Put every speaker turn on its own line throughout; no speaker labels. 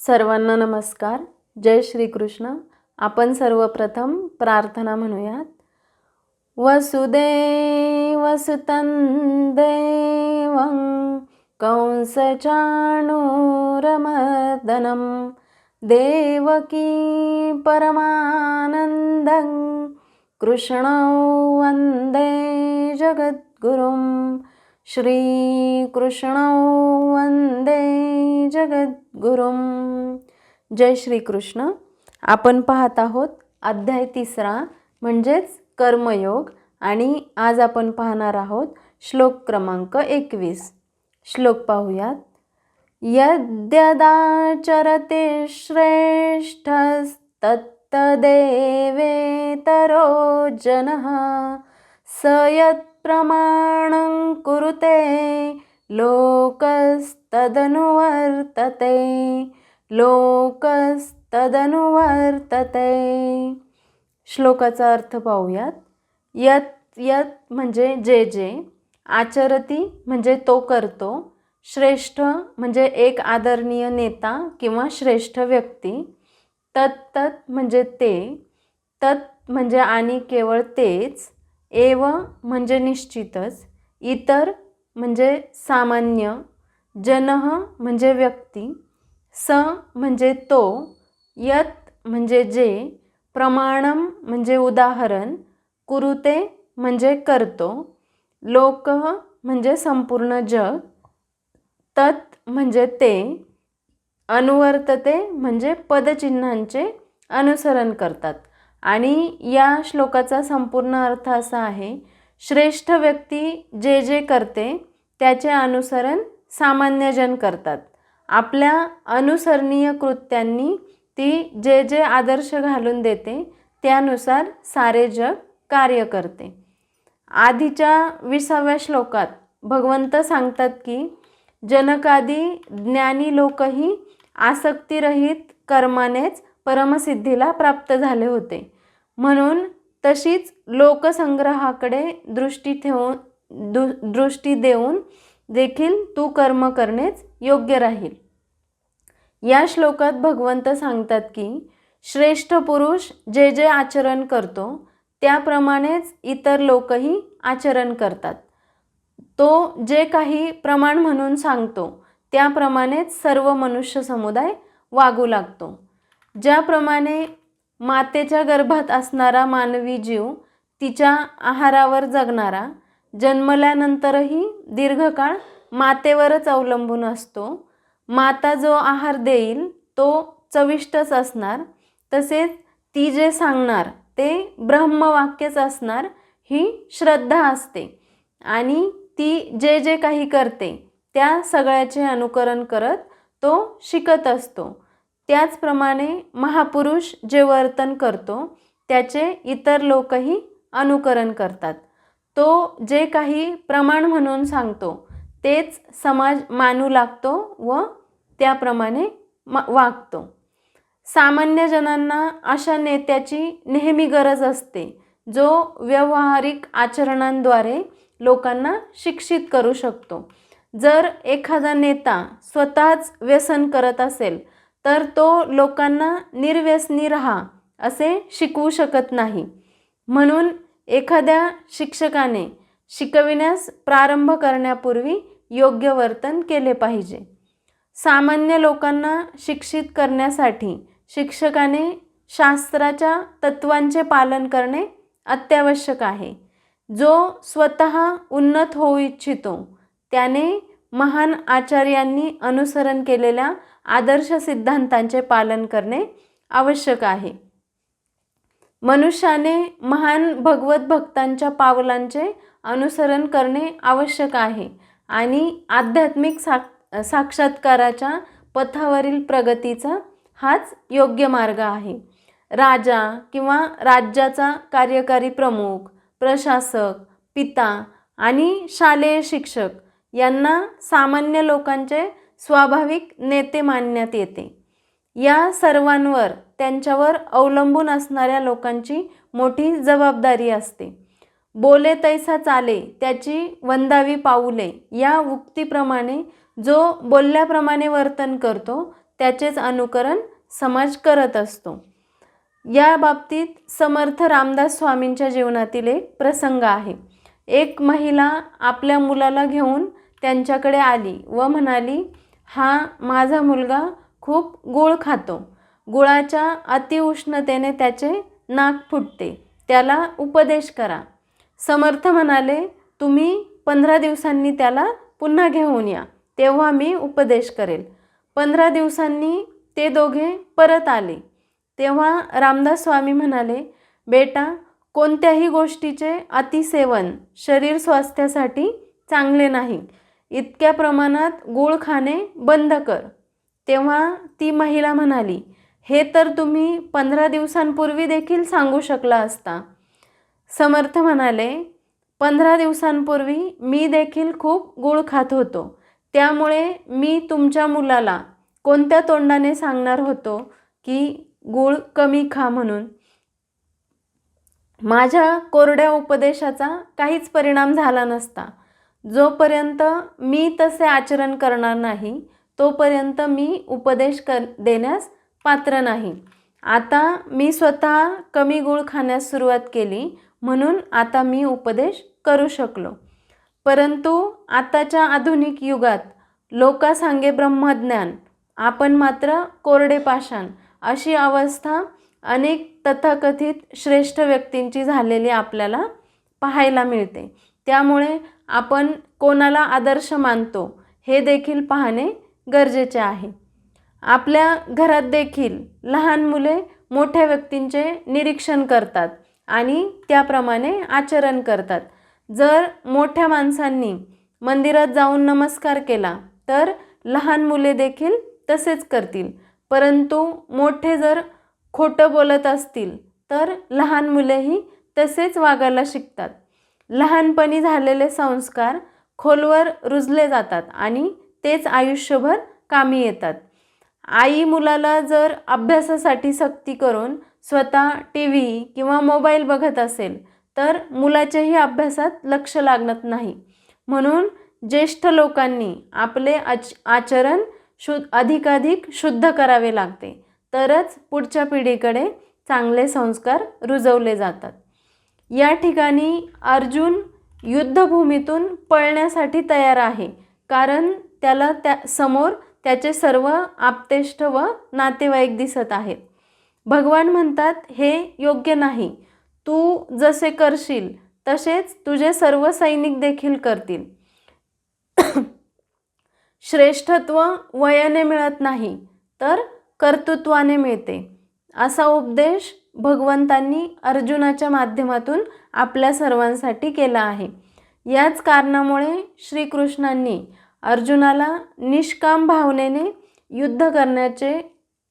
सर्वांना नमस्कार. जय श्री कृष्ण. आपण सर्वप्रथम प्रार्थना म्हणूयात. वसुदेवसुतं देवं कंसचाणूरमर्दनं देवकी परमानन्दं कृष्णं वन्दे जगद्गुरुं. श्रीकृष्णं वन्दे जगद्गुरुं. जय श्रीकृष्ण. आपण पाहत आहोत अध्याय 3 म्हणजेच कर्मयोग आणि आज आपण पाहणार आहोत श्लोक क्रमांक 21. श्लोक पाहूयात. यद्यदाचरते श्रेष्ठस्तत्तदेवेतरो जनः स यत्प्रमाणं कुरुते लोकस्तदनुवर्तते. श्लोकाचा अर्थ पाहूयात. यत यत म्हणजे जे जे, आचरती म्हणजे तो करतो, श्रेष्ठ म्हणजे एक आदरणीय नेता किंवा श्रेष्ठ व्यक्ती, तत् म्हणजे ते, तत् म्हणजे आणि केवळ तेच, एव म्हणजे निश्चितच, इतर म्हणजे सामान्य, जनः म्हणजे व्यक्ती, स म्हणजे तो, यत म्हणजे जे, प्रमाणम म्हणजे उदाहरण, कुरुते म्हणजे करतो, लोक म्हणजे संपूर्ण जग, तत् म्हणजे ते, अनुवर्तते म्हणजे पदचिन्हांचे अनुसरण करतात. आणि या श्लोकाचा संपूर्ण अर्थ असा आहे, श्रेष्ठ व्यक्ती जे जे करते त्याचे अनुसरण सामान्यजन करतात. आपल्या अनुसरणीय कृत्यांनी ती जे जे आदर्श घालून देते त्यानुसार सारे जग कार्य करते. आधीच्या 20व्या श्लोकात भगवंत सांगतात की जनकादी ज्ञानी लोकही आसक्तिरहित कर्मानेच परमसिद्धीला प्राप्त झाले होते. म्हणून तशीच लोकसंग्रहाकडे दृष्टी देऊन देखील तू कर्म करणेच योग्य राहील. या श्लोकात भगवंत सांगतात की श्रेष्ठ पुरुष जे जे आचरण करतो त्याप्रमाणेच इतर लोकही आचरण करतात. तो जे काही प्रमाण म्हणून सांगतो त्याप्रमाणेच सर्व मनुष्य समुदाय वागू लागतो. ज्याप्रमाणे मातेच्या गर्भात असणारा मानवी जीव तिच्या आहारावर जगणारा जन्मल्यानंतरही दीर्घकाळ मातेवरच अवलंबून असतो. माता जो आहार देईल तो चविष्टच असणार, तसेच ती जे सांगणार ते ब्रह्मवाक्यच असणार ही श्रद्धा असते आणि ती जे जे काही करते त्या सगळ्याचे अनुकरण करत तो शिकत असतो. त्याचप्रमाणे महापुरुष जे वर्तन करतो त्याचे इतर लोकही अनुकरण करतात. तो जे काही प्रमाण म्हणून सांगतो तेच समाज मानू लागतो व त्याप्रमाणे वागतो. सामान्य जनांना अशा नेत्याची नेहमी गरज असते जो व्यावहारिक आचरणांद्वारे लोकांना शिक्षित करू शकतो. जर एखादा नेता स्वतःच व्यसन करत असेल तर तो लोकांना निर्व्यसनी राहा असे शिकवू शकत नाही. म्हणून एखाद्या शिक्षकाने शिकविण्यास प्रारंभ करण्यापूर्वी योग्य वर्तन केले पाहिजे. सामान्य लोकांना शिक्षित करण्यासाठी शिक्षकाने शास्त्राच्या तत्वांचे पालन करणे अत्यावश्यक आहे. जो स्वतः उन्नत होऊ इच्छितो त्याने महान आचार्यांनी अनुसरण केलेल्या आदर्श सिद्धांतांचे पालन करणे आवश्यक आहे. मनुष्याने महान भगवत भक्तांच्या पावलांचे अनुसरण करणे आवश्यक आहे आणि आध्यात्मिक साक्षात्काराच्या पथावरील प्रगतीचा हाच योग्य मार्ग आहे. राजा किंवा राज्याचा कार्यकारी प्रमुख, प्रशासक, पिता आणि शालेय शिक्षक यांना सामान्य लोकांचे स्वाभाविक नेते मानण्यात येते. या सर्वांवर त्यांच्यावर अवलंबून असणाऱ्या लोकांची मोठी जबाबदारी असते. बोले तैसा चाले त्याची वंदावी पाऊले या उक्तीप्रमाणे जो बोलल्याप्रमाणे वर्तन करतो त्याचेच अनुकरण समाज करत असतो. या बाबतीत समर्थ रामदास स्वामींच्या जीवनातील एक प्रसंग आहे. एक महिला आपल्या मुलाला घेऊन त्यांच्याकडे आली व म्हणाली, हा माझा मुलगा खूप गूळ खातो. गुळाच्या अतिउष्णतेने त्याचे नाक फुटते. त्याला उपदेश करा. समर्थ म्हणाले, तुम्ही 15 दिवसांनी त्याला पुन्हा घेऊन या, तेव्हा मी उपदेश करेल. 15 दिवसांनी ते दोघे परत आले. तेव्हा रामदास स्वामी म्हणाले, बेटा, कोणत्याही गोष्टीचे अतिसेवन शरीर स्वास्थ्यासाठी चांगले नाही. इतक्या प्रमाणात गूळ खाणे बंद कर. तेव्हा ती महिला म्हणाली, हे तर तुम्ही 15 दिवसांपूर्वी देखील सांगू शकला असता. समर्थ म्हणाले, 15 दिवसांपूर्वी मी देखील खूप गूळ खात होतो. त्यामुळे मी तुमच्या मुलाला कोणत्या तोंडाने सांगणार होतो की गूळ कमी खा म्हणून. माझ्या कोरड्या उपदेशाचा काहीच परिणाम झाला नसता. जोपर्यंत मी तसे आचरण करणार नाही तोपर्यंत मी उपदेश देण्यास पात्र नाही. आता मी स्वतः कमी गूळ खाण्यास सुरुवात केली म्हणून आता मी उपदेश करू शकलो. परंतु आताच्या आधुनिक युगात लोकासांगे ब्रह्मज्ञान, आपण मात्र कोरडे पाषाण, अशी अवस्था अनेक तथाकथित श्रेष्ठ व्यक्तींची झालेली आपल्याला पाहायला मिळते. त्यामुळे आपण कोणाला आदर्श मानतो हे देखील पाहणे गरजेचे आहे. आपल्या घरात देखील लहान मुले मोठ्या व्यक्तींचे निरीक्षण करतात आणि त्याप्रमाणे आचरण करतात. जर मोठ्या माणसांनी मंदिरात जाऊन नमस्कार केला तर लहान मुले देखील तसेच करतील. परंतु मोठे जर खोटं बोलत असतील तर लहान मुलेही तसेच वागायला शिकतात. लहानपणी झालेले संस्कार खोलवर रुजले जातात आणि तेच आयुष्यभर कामी येतात. आई मुलाला जर अभ्यासासाठी सक्ती करून स्वतः TV किंवा मोबाईल बघत असेल तर मुलाचेही अभ्यासात लक्ष लागत नाही. म्हणून ज्येष्ठ लोकांनी आपले आचरण अधिकाधिक शुद्ध करावे लागते, तरच पुढच्या पिढीकडे चांगले संस्कार रुजवले जातात. या ठिकाणी अर्जुन युद्धभूमीतून पळण्यासाठी तयार आहे, कारण त्याला समोर त्याचे सर्व आप्तेष्ट व नातेवाईक दिसत आहेत. भगवान म्हणतात, हे योग्य नाही. तू जसे करशील तसेच तुझे सर्व सैनिक देखील करतील. श्रेष्ठत्व वयाने मिळत नाही तर कर्तृत्वाने मिळते, असा उपदेश भगवंतांनी अर्जुनाच्या माध्यमातून आपल्या सर्वांसाठी केला आहे. याच कारणामुळे श्रीकृष्णांनी अर्जुनाला निष्काम भावनेने युद्ध करण्याचे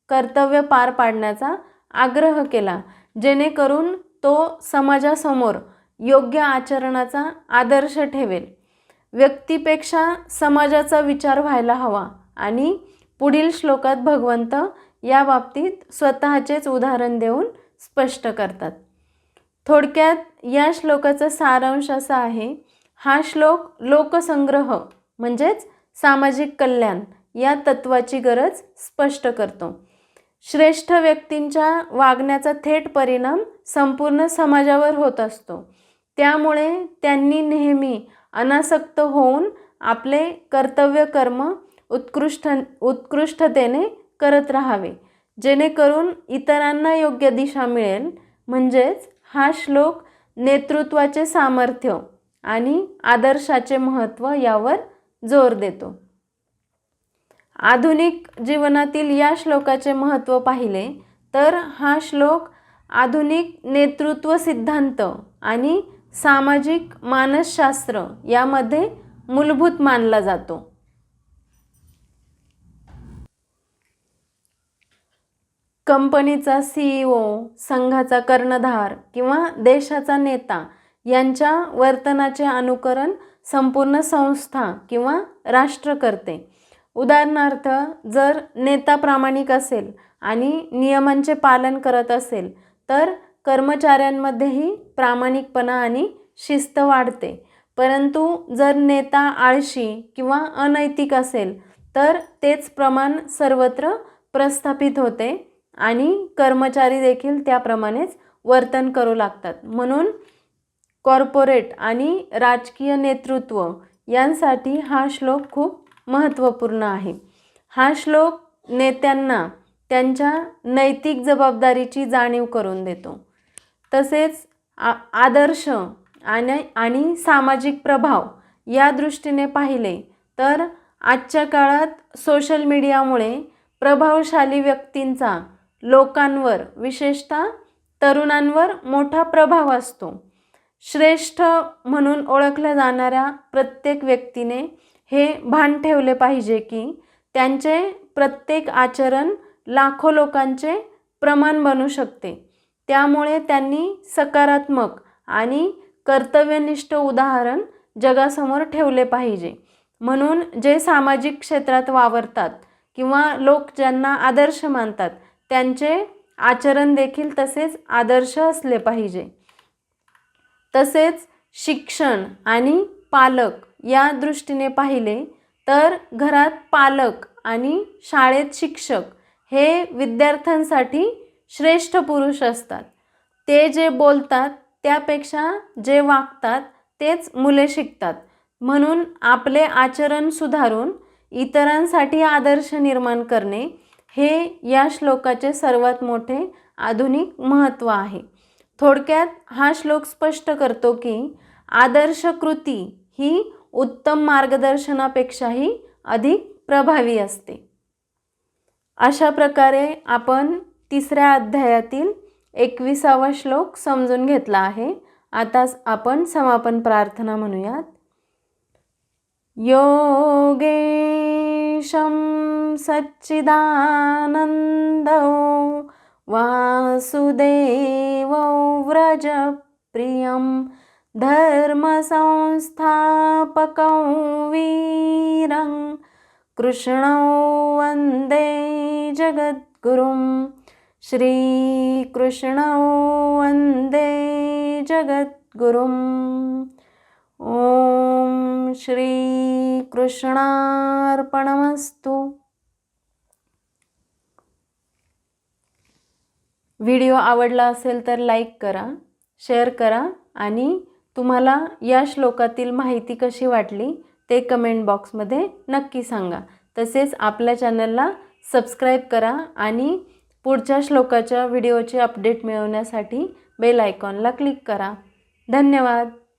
कर्तव्य पार पाडण्याचा आग्रह केला, जेणेकरून तो समाजासमोर योग्य आचरणाचा आदर्श ठेवेल. व्यक्तीपेक्षा समाजाचा विचार व्हायला हवा आणि पुढील श्लोकात भगवंत या बाबतीत स्वतःचेच उदाहरण देऊन स्पष्ट करतात. थोडक्यात या श्लोकाचा सारांश असा आहे. हा श्लोक लोकसंग्रह म्हणजेच सामाजिक कल्याण या तत्वाची गरज स्पष्ट करतो. श्रेष्ठ व्यक्तींच्या वागण्याचा थेट परिणाम संपूर्ण समाजावर होत असतो. त्यामुळे त्यांनी नेहमी अनासक्त होऊन आपले कर्तव्य कर्म उत्कृष्टतेने करत राहावे, जेणेकरून इतरांना योग्य दिशा मिळेल. म्हणजेच हा श्लोक नेतृत्वाचे सामर्थ्य आणि आदर्शाचे महत्त्व यावर जोर देतो. आधुनिक जीवनातील या श्लोकाचे महत्त्व पाहिले तर हा श्लोक आधुनिक नेतृत्व सिद्धांत आणि सामाजिक मानसशास्त्र यामध्ये मूलभूत मानला जातो. कंपनीचा CEO, संघाचा कर्णधार किंवा देशाचा नेता यांच्या वर्तनाचे अनुकरण संपूर्ण संस्था किंवा राष्ट्र करते. उदाहरणार्थ, जर नेता प्रामाणिक असेल आणि नियमांचे पालन करत असेल तर कर्मचाऱ्यांमध्येही प्रामाणिकपणा आणि शिस्त वाढते. परंतु जर नेता आळशी किंवा अनैतिक असेल तर तेच प्रमाण सर्वत्र प्रस्थापित होते आणि कर्मचारी देखील त्याप्रमाणेच वर्तन करू लागतात. म्हणून कॉर्पोरेट आणि राजकीय नेतृत्व यांसाठी हा श्लोक खूप महत्त्वपूर्ण आहे. हा श्लोक नेत्यांना त्यांच्या नैतिक जबाबदारीची जाणीव करून देतो. तसेच आदर्श आणि सामाजिक प्रभाव या दृष्टीने पाहिले तर आजच्या काळात सोशल मीडियामुळे प्रभावशाली व्यक्तींचा लोकांवर, विशेषतः तरुणांवर मोठा प्रभाव असतो. श्रेष्ठ म्हणून ओळखल्या जाणाऱ्या प्रत्येक व्यक्तीने हे भान ठेवले पाहिजे की त्यांचे प्रत्येक आचरण लाखो लोकांचे प्रमाण बनू शकते. त्यामुळे त्यांनी सकारात्मक आणि कर्तव्यनिष्ठ उदाहरण जगासमोर ठेवले पाहिजे. म्हणून जे सामाजिक क्षेत्रात वावरतात किंवा लोक ज्यांना आदर्श मानतात त्यांचे आचरण देखील तसेच आदर्श असले पाहिजे. तसेच शिक्षण आणि पालक या दृष्टीने पाहिले तर घरात पालक आणि शाळेत शिक्षक हे विद्यार्थ्यांसाठी श्रेष्ठ पुरुष असतात. ते जे बोलतात त्यापेक्षा जे वागतात तेच मुले शिकतात. म्हणून आपले आचरण सुधारून इतरांसाठी आदर्श निर्माण करणे हे या श्लोकाचे सर्वात मोठे आधुनिक महत्त्व आहे. थोडक्यात हा श्लोक स्पष्ट करतो की आदर्श कृती ही उत्तम मार्गदर्शनापेक्षाही अधिक प्रभावी असते. अशा प्रकारे आपण 3ऱ्या अध्यायातील 21वा श्लोक समजून घेतला आहे. आता आपण समापन प्रार्थना म्हणूयात. योगेशं सच्चिदानन्दं वासुदेवं व्रजप्रियं धर्मसंस्थापकं वीरं कृष्णं वन्दे जगद्गुरुं. श्रीकृष्णं वन्दे जगद्गुरुं. ओम श्री कृष्णार्पणमस्तु. व्हिडिओ आवडला असेल तर लाईक करा, शेअर करा आणि तुम्हाला या श्लोकातील माहिती कशी वाटली ते कमेंट बॉक्समध्ये नक्की सांगा. तसेच आपल्या चॅनलला सबस्क्राईब करा आणि पुढच्या श्लोकाच्या व्हिडिओचे अपडेट मिळवण्यासाठी बेल आयकॉनला क्लिक करा. धन्यवाद.